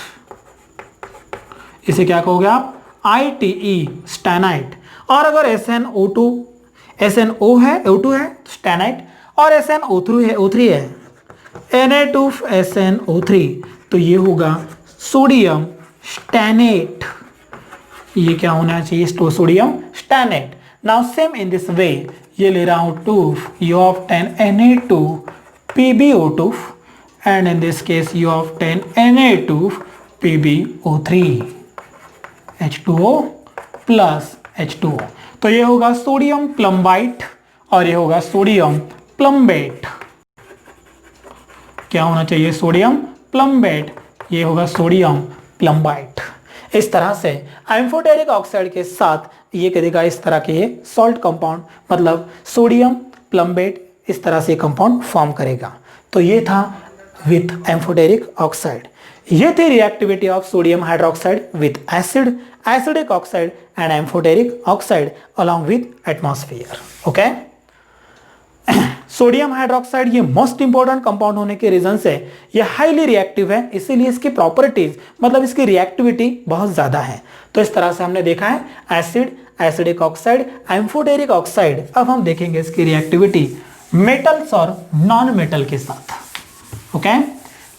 इसे क्या कहोगे आप, ITE स्टेनाइट। और अगर SNO2 SNO है O2 है स्टेनाइट और SNO3 है Na2SNO3 तो ये होगा सोडियम स्टेनेट। ये क्या होना चाहिए, sodium stannate. Now same in this way ये ले रहा हूं 2, you obtain Na2PbO2 and in this case you obtain Na2PbO3 H2O plus H2O। तो ये होगा सोडियम प्लम्बाइट और ये होगा सोडियम प्लम्बेट। क्या होना चाहिए, सोडियम प्लम्बेट, ये होगा सोडियम प्लम्बाइट। इस तरह से एम्फोटेरिक ऑक्साइड के साथ ये करेगा इस तरह के सॉल्ट कंपाउंड, मतलब सोडियम प्लम्बेट इस तरह से कंपाउंड फॉर्म करेगा। तो ये था विथ एम्फोटेरिक ऑक्साइड। ये थी reactivity of sodium hydroxide with acid, acidic oxide and amphoteric oxide along with atmosphere. Okay, sodium hydroxide ये मोस्ट इंपॉर्टेंट कंपाउंड होने के रीजन से ये हाईली रिएक्टिव है, इसीलिए इसकी प्रॉपर्टीज मतलब इसकी रिएक्टिविटी बहुत ज्यादा है। तो इस तरह से हमने देखा है acid, acidic oxide, amphoteric oxide. अब हम देखेंगे इसकी रिएक्टिविटी मेटल्स और नॉन मेटल के साथ। ओके,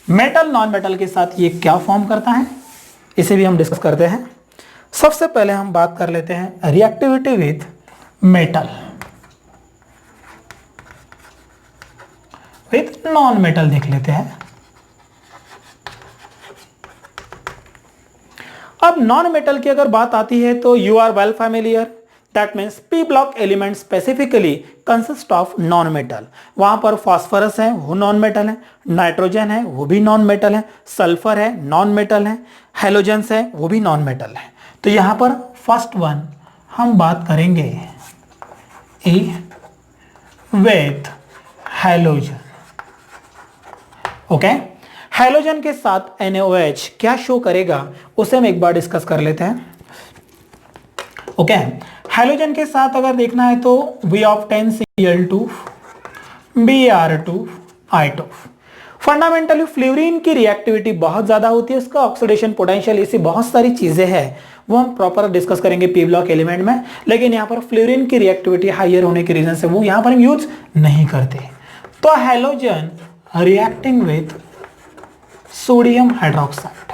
मेटल नॉन मेटल के साथ ये क्या फॉर्म करता है, इसे भी हम डिस्कस करते हैं। सबसे पहले हम बात कर लेते हैं reactivity with metal, with non metal देख लेते हैं। अब नॉन मेटल की अगर बात आती है तो you are well familiar, that means P block element specifically consist of non metal. वहां पर फास्फोरस है वो नॉन मेटल है, नाइट्रोजन है वो भी नॉन मेटल है, सल्फर है नॉन मेटल है, हेलोजेंस है वो भी नॉन मेटल है। तो यहां पर फर्स्ट वन हम बात करेंगे ए विथ हेलोजन। ओके, हेलोजन के साथ NaOH क्या शो करेगा उसे हम एक बार डिस्कस कर लेते हैं। ओके, हेलोजन के साथ अगर देखना है तो V of 10 Cl2 Br2 I2। Fundamentally fluorine की रिएक्टिविटी बहुत ज्यादा होती है, उसका ऑक्सीडेशन पोटेंशियल, ऐसी बहुत सारी चीजें हैं वो हम प्रॉपर डिस्कस करेंगे पी ब्लॉक एलिमेंट में। लेकिन यहाँ पर फ्लोरीन की रिएक्टिविटी हाइयर होने के रीजन से वो यहाँ पर हम यूज नहीं करते। तो halogen reacting with sodium hydroxide,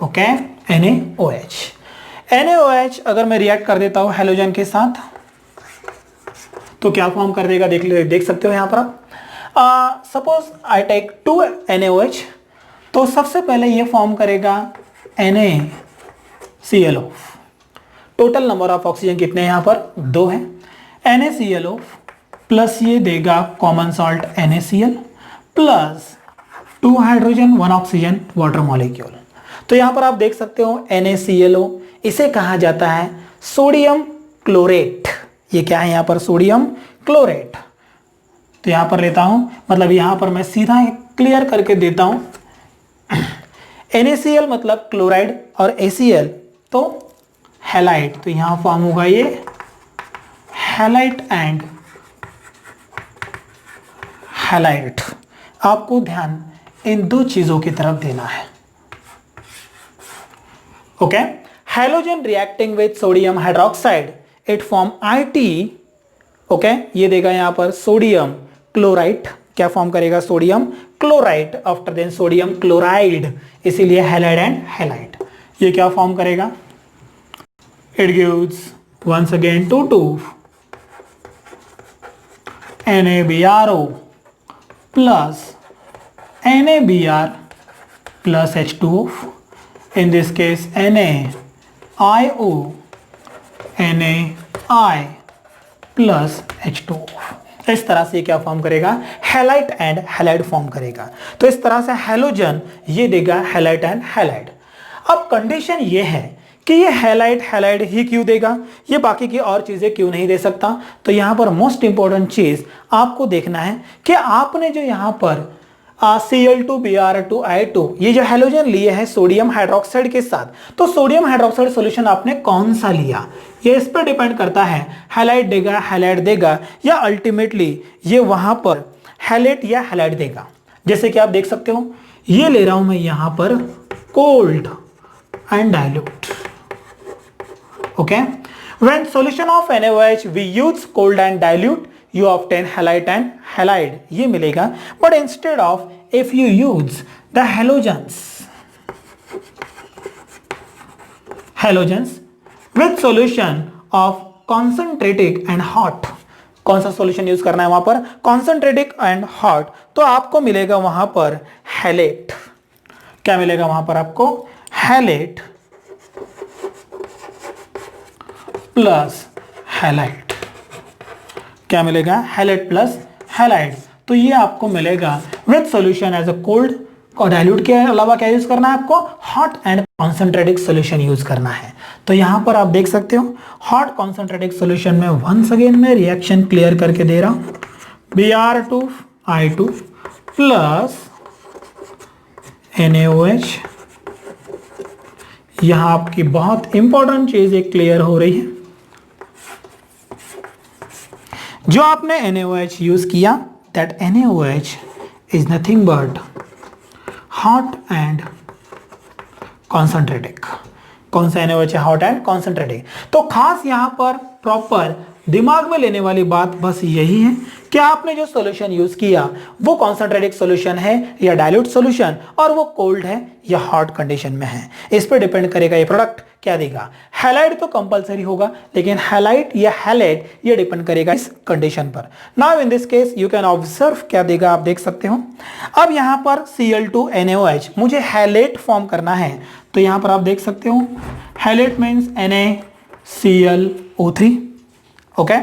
okay, NaOH। NaOH अगर मैं रिएक्ट कर देता हूं हेलोजन के साथ तो क्या फॉर्म कर देगा, देख सकते हो यहां पर आप। सपोज आई टेक 2 NaOH, तो सबसे पहले ये फॉर्म करेगा NaClO। Total number of oxygen कितने यहां पर 2 है। NaClO प्लस ये देगा common salt NaCl plus 2 hydrogen 1 oxygen water molecule. तो यहां पर आप देख सकते हो NaClO, इसे कहा जाता है सोडियम क्लोरेट। ये क्या है यहां पर, सोडियम क्लोरेट। तो यहां पर लेता हूं, मतलब यहां पर मैं सीधा क्लियर करके देता हूं NaCl मतलब क्लोराइड और ACl तो हैलाइड। तो यहां फॉर्म होगा ये हैलाइट एंड हैलाइट। आपको ध्यान इन दो चीजों की तरफ देना है। Okay, halogen reacting with sodium hydroxide it form IT। Okay, ये देगा यहां पर सोडियम क्लोराइड, क्या फॉर्म करेगा, sodium chloride, after then sodium chloride, इसीलिए हैलाइड एंड हैलाइड। ये क्या फॉर्म करेगा, it gives once again 2 NaBrO plus NaBr plus H2O, in this case NaIO NaI plus H2O। इस तरह से क्या फॉर्म करेगा, हैलाइट एंड हैलाइड फॉर्म करेगा। तो इस तरह से हेलोजन ये देगा हैलाइट एंड हैलाइड। अब कंडीशन ये है कि ये हैलाइट हैलाइड ही क्यों देगा, ये बाकी की और चीजें क्यों नहीं दे सकता। तो यहां पर मोस्ट इंपॉर्टेंट चीज आपको देखना है कि आपने जो यहां पर Cl2 Br2 I2 ये जो हेलोजन लिए हैं सोडियम हाइड्रोक्साइड के साथ, तो सोडियम हाइड्रोक्साइड सॉल्यूशन आपने कौन सा लिया, ये इस पर डिपेंड करता है। हैलाइड देगा, हैलाइड देगा, या अल्टीमेटली ये वहां पर हैलेट या हैलाइड देगा। जैसे कि आप देख सकते हो ये ले रहा हूं मैं यहां पर cold and dilute. Okay, when solution of NaOH we use cold and dilute you obtain halite and halide, ये मिलेगा। but instead of if you use the halogens with solution of concentratic and hot, कौन सा solution use करना है वहां पर, concentratic and hot, तो आपको मिलेगा वहां पर हैलेट। क्या मिलेगा वहां पर आपको, हैलेट प्लस हैलाइड। क्या मिलेगा, हैलेट प्लस हैलाइड। तो ये आपको मिलेगा with solution as a cold, और डाइल्यूट के अलावा क्या यूज करना है आपको, hot and concentrated solution use करना है। तो यहां पर आप देख सकते हो हॉट कॉन्सेंट्रेटिक सॉल्यूशन में वंस अगेन मैं रिएक्शन क्लियर करके दे रहा हूं, Br2 I2 प्लस NaOH। यहां आपकी बहुत इंपॉर्टेंट चीज एक क्लियर हो रही है, जो आपने NaOH यूज किया, that NaOH is nothing but hot and कॉन्सेंट्रेटिक। कौन सा NaOH है, हॉट एंड कॉन्सेंट्रेटिक। तो खास यहां पर प्रॉपर दिमाग में लेने वाली बात बस यही है कि आपने जो सॉल्यूशन यूज किया वो कॉन्सेंट्रेटेड सॉल्यूशन है या डाइल्यूट सॉल्यूशन, और वो कोल्ड है या हॉट कंडीशन में है। इस पर डिपेंड करेगा ये प्रोडक्ट क्या देगा। हैलाइड तो कंपलसरी होगा, लेकिन हैलाइड या हैलेट ये डिपेंड करेगा इस कंडीशन पर। Now in this case you can observe क्या देगा, आप देख सकते हो। अब यहां पर Cl2NaOH मुझे हैलेट फॉर्म करना है, तो यहां पर आप देख सकते हो Hallett means NaClO3, okay.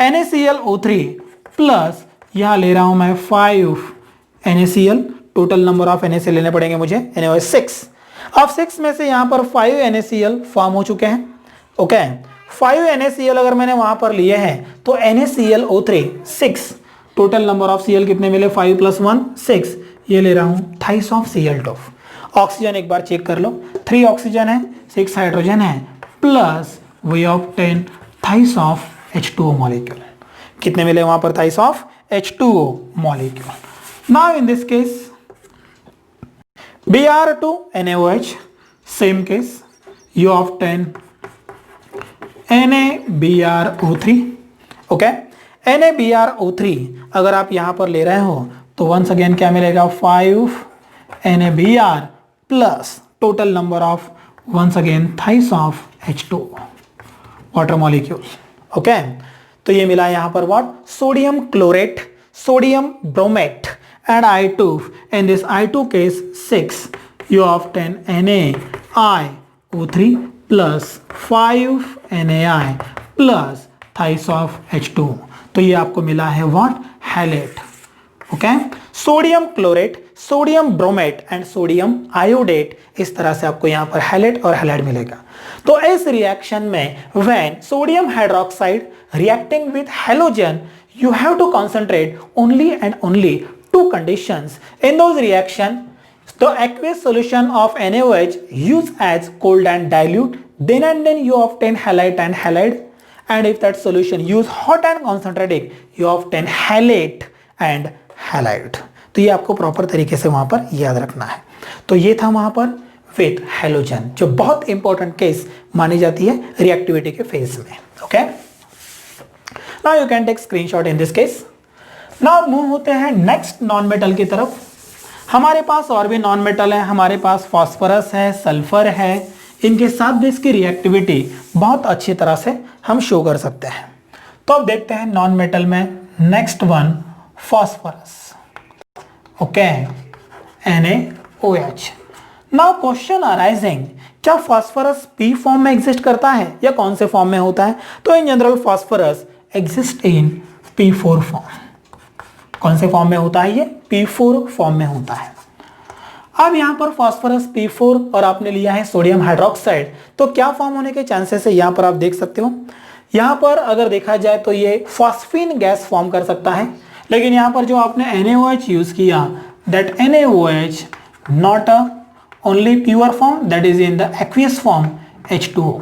NaClO3 plus यहां ले रहा हूं मैं 5 NaCl, total number of NaCl लेने पड़ेंगे मुझे, NaOH 6। अब 6 में से यहां पर 5 NaCl फॉर्म हो चुके हैं, ओके। 5 NaCl अगर मैंने वहां पर लिए हैं तो NaClO3 6, total number of Cl कितने मिले, 5 + 1 6, ये ले रहा हूं थाइस ऑफ Cl2। ऑक्सीजन एक बार चेक कर लो, 3 ऑक्सीजन है, 6 हाइड्रोजन है, plus we obtain thrice of H2O molecule. कितने मिले वहां पर, thrice of H2O molecule. Now in this case Br2NaOH, same case, you obtain NaBrO3, okay? NaBrO3 अगर आप यहां पर ले रहे हो तो वंस अगेन क्या मिलेगा, 5 NaBr plus total number of once again thrice of H2O water molecule, okay. तो ये मिला यहां पर what, sodium chlorate, sodium bromate and I2. In this I2 case 6, you obtain NaIO3 plus 5 NaI plus thious of H2. तो ये आपको मिला है what, halate, okay. Sodium chlorate, sodium bromate and sodium iodate, इस तरह से आपको यहां पर हैलेट और हैलाइड मिलेगा। तो इस रिएक्शन में when sodium hydroxide reacting with halogen, you have to concentrate only and only two conditions. In those reaction, the aqueous solution of NaOH used as cold and dilute, then and then you obtain halite and halide, and if that solution use hot and concentrated, you obtain halate and halide. तो ये आपको proper तरीके से वहां पर याद रखना है। तो ये था वहां पर विद हैलोजन, जो बहुत इंपॉर्टेंट केस मानी जाती है रिएक्टिविटी के फेज में, okay. Now you can take screenshot in this case. Now move होते हैं नेक्स्ट नॉन मेटल की तरफ। हमारे पास और भी नॉन मेटल है, हमारे पास फास्फोरस है, सल्फर है, इनके साथ भी इसकी रिएक्टिविटी बहुत अच्छी तरह से हम शो कर सकते हैं। तो अब देखते हैं नॉन मेटल में next one, phosphorus, okay, NaOH। Now question arising, क्या फास्फोरस पी फॉर्म में एग्जिस्ट करता है या कौन से फॉर्म में होता है? तो in general phosphorus exist in P4 form. कौन से फॉर्म में होता है ये? P4 फॉर्म में होता है। अब यहां पर फास्फोरस P4 और आपने लिया है सोडियम हाइड्रोक्साइड, तो क्या फॉर्म होने के चांसेस है यहां पर आप देख सकते हो। यहां पर अगर देखा जाए तो ये फॉस्फीन गैस फॉर्म कर सकता है, लेकिन यहां पर जो आपने NaOH यूज किया, that NaOH not a only pure form, that is in the aqueous form H2O।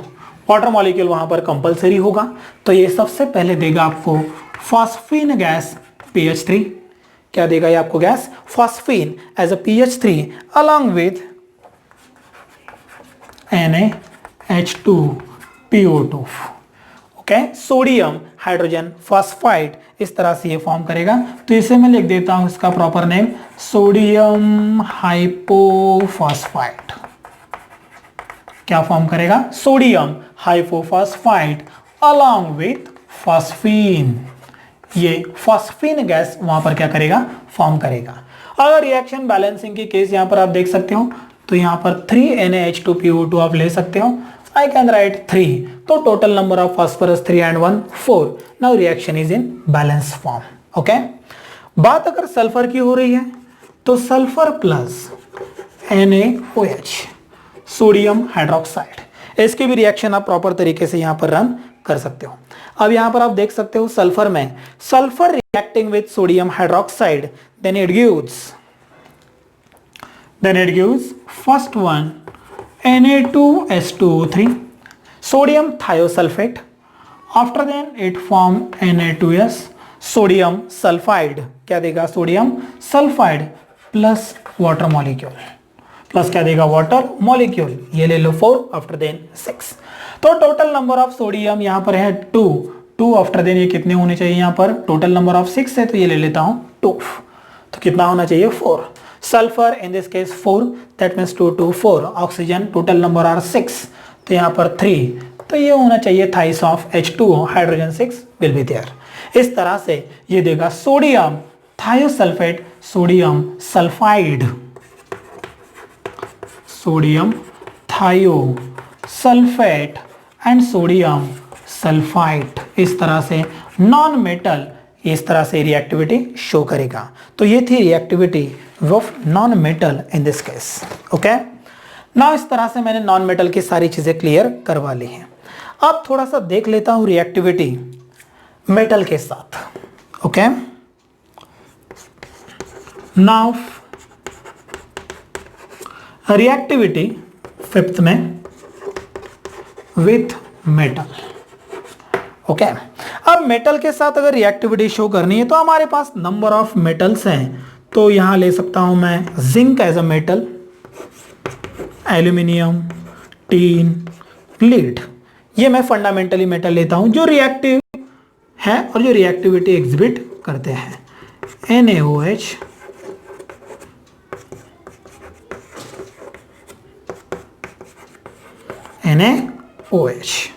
Water molecule वहां पर कंपलसरी होगा, तो ये सबसे पहले देगा आपको फॉस्फीन गैस PH3। क्या देगा ये आपको gas? Phosphine as a PH3 along with NaH2PO2, okay. Sodium hydrogen phosphide इस तरह से ये फॉर्म करेगा। तो इसे मैं लिख देता हूं इसका प्रॉपर नेम, सोडियम हाइपोफॉस्फाइड। क्या फॉर्म करेगा? Sodium hypophosphide along with phosphine. ये फॉस्फीन गैस वहां पर क्या करेगा? फॉर्म करेगा। अगर रिएक्शन बैलेंसिंग की केस यहां पर आप देख सकते हो, तो यहां पर 3 NaH2PO2 आप ले सकते हो। I can write 3, तो total number of phosphorus 3 and 1 4। Now reaction is in balance form, okay. बात अगर सल्फर की हो रही है, तो sulphur plus NaOH, sodium hydroxide, इसकी भी रिएक्शन आप प्रॉपर तरीके से यहां पर रन कर सकते हो। अब यहां पर आप देख सकते हो सल्फर में, sulphur reacting with sodium hydroxide, then it gives first one Na2H2O3, sodium thiosulfate. After then it form Na2S, sodium sulfide। क्या देगा? Sodium sulphide plus water molecule, plus क्या देगा? Water molecule. ये ले लो 4, आफ्टर देन 6। तो total number of sodium यहां पर है 2 2 आफ्टर देन ये कितने होने चाहिए, यहाँ पर टोटल नंबर ऑफ 6 है तो ये ले लेता हूं 2, तो कितना होना चाहिए 4। Sulphur in this case 4, that means 2 2 4। Oxygen total number are 6, तो यहाँ पर 3, तो ये होना चाहिए thrice of H2O, hydrogen 6 will be there. इस तरह से ये देगा sodium thiosulphate, sodium sulphide, sodium thiosulphate and sodium sulphide. इस तरह से नॉन मेटल इस तरह से रिएक्टिविटी शो करेगा। तो ये थी reactivity of non metal in this case. Okay, now इस तरह से मैंने नॉन मेटल की सारी चीजें क्लियर करवा ली हैं। अब थोड़ा सा देख लेता हूं रिएक्टिविटी मेटल के साथ। ओके, नाउ रिएक्टिविटी फिफ्थ में विथ मेटल। ओके, अब मेटल के साथ अगर रिएक्टिविटी शो करनी है तो हमारे पास नंबर ऑफ मेटल्स हैं, तो यहां ले सकता हूं मैं zinc as a metal, aluminium, tin, lead, ये मैं फंडामेंटली मेटल लेता हूं जो रिएक्टिव है और जो रिएक्टिविटी एग्जिबिट करते हैं। NaOH, NaOH।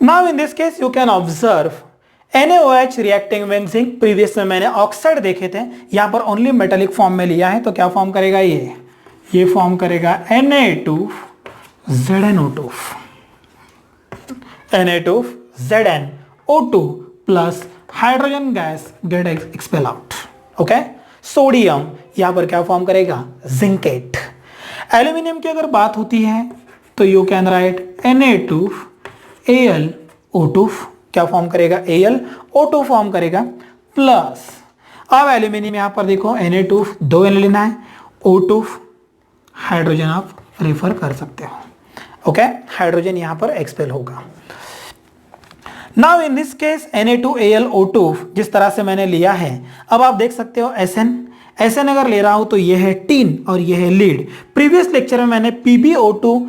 Now in this case you can observe NaOH reacting with zinc। Previous में मैंने ऑक्साइड देखे थे, यहां पर ओनली मेटेलिक फॉर्म में लिया है, तो क्या फॉर्म करेगा ये फॉर्म करेगा Na2ZnO2, Na2ZnO2 plus hydrogen gas get expel out. Okay, sodium यहां पर क्या फॉर्म करेगा जिंकेट। एल्यूमिनियम की अगर बात होती है तो you can write Na2Al O2, क्या फॉर्म करेगा Al O2 फॉर्म करेगा प्लस, अब एल्यूमिनियम यहां पर देखो Na2 दो N लेना है, O2 हाइड्रोजन आप रेफर कर सकते हो। ओके, हाइड्रोजन यहां पर एक्सपेल होगा। Now in this case Na2Al O2 जिस तरह से मैंने लिया है, अब आप देख सकते हो SN अगर ले रहा हूं तो ये है टीन और ये है लीड। प्रीवियस लेक्चर में मैंने PbO2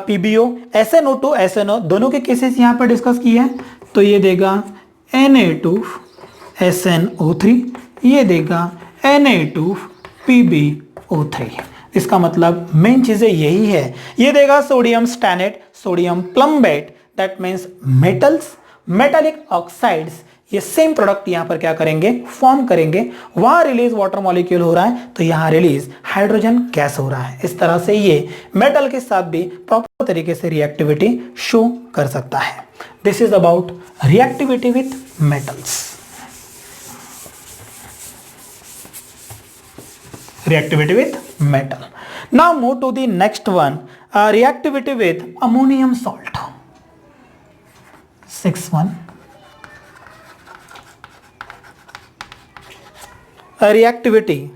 PbO, SnO2 SnO दोनों के केसेस यहां पर डिस्कस किए हैं, तो ये देगा Na2SnO3, ये देगा Na2PbO3। इसका मतलब मेन चीजें यही है, ये देगा sodium stannate, sodium plumbate, that means metals, metallic oxides, ये सेम प्रोडक्ट यहां पर क्या करेंगे फॉर्म करेंगे। वहां रिलीज वाटर मॉलिक्यूल हो रहा है तो यहां रिलीज हाइड्रोजन गैस हो रहा है। इस तरह से ये मेटल के साथ भी प्रॉपर तरीके से रिएक्टिविटी शो कर सकता है। This is about reactivity with metals. Reactivity with metal. Now move to the next one, reactivity with ammonium salt. 6.1. Reactivity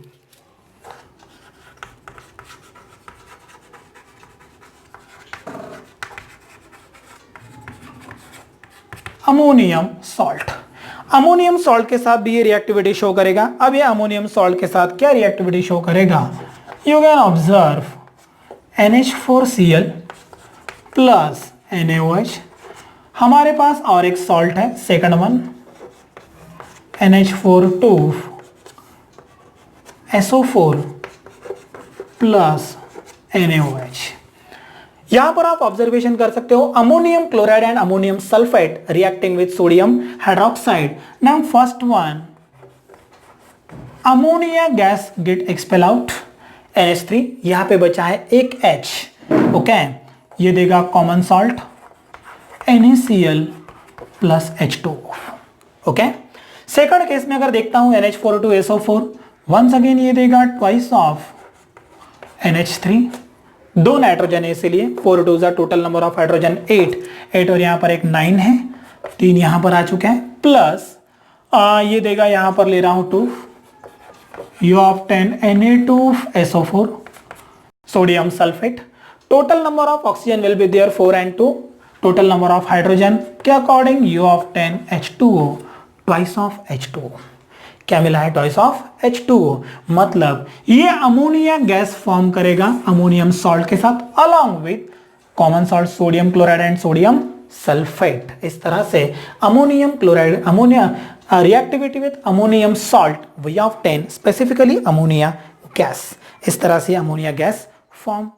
ammonium salt. Ammonium salt के साथ भी ये रिएक्टिविटी शो करेगा। अब ये अमोनियम सॉल्ट के साथ क्या रिएक्टिविटी शो करेगा, you can observe NH4Cl plus NaOH। हमारे पास और एक सॉल्ट है second one, NH4 plus NaOH। यहां पर आप ऑब्जर्वेशन कर सकते हो ammonium chloride and ammonium sulphate reacting with sodium hydroxide. Now first one, ammonia gas get expel out, NH3, यहां पे बचा है एक H। ओके, ये देगा common salt NaCl plus H2O। Okay, second case में अगर देखता हूं NH4 वंस अगेन ये देगा ट्वाइस ऑफ NH3, दो नाइट्रोजन है इसीलिए 4 2 टोटल नंबर ऑफ हाइड्रोजन 8 और यहां पर एक 9 है, 3 यहां पर आ चुके हैं प्लस ये देगा यहां पर ले रहा हूं 2, you obtain Na2SO4 sodium sulphate. Total number of oxygen will be there 4 and 2, total number of hydrogen के according you obtain H2O twice of H2O। क्या मिला है ट्वाइस ऑफ H2O, मतलब ये अमोनिया गैस फॉर्म करेगा अमोनियम सॉल्ट के साथ along with common salt sodium chloride and sodium sulphate. इस तरह से ammonium chloride, ammonia reactivity with ammonium salt we of 10 specifically ammonia gas, इस तरह से अमोनिया गैस फॉर्म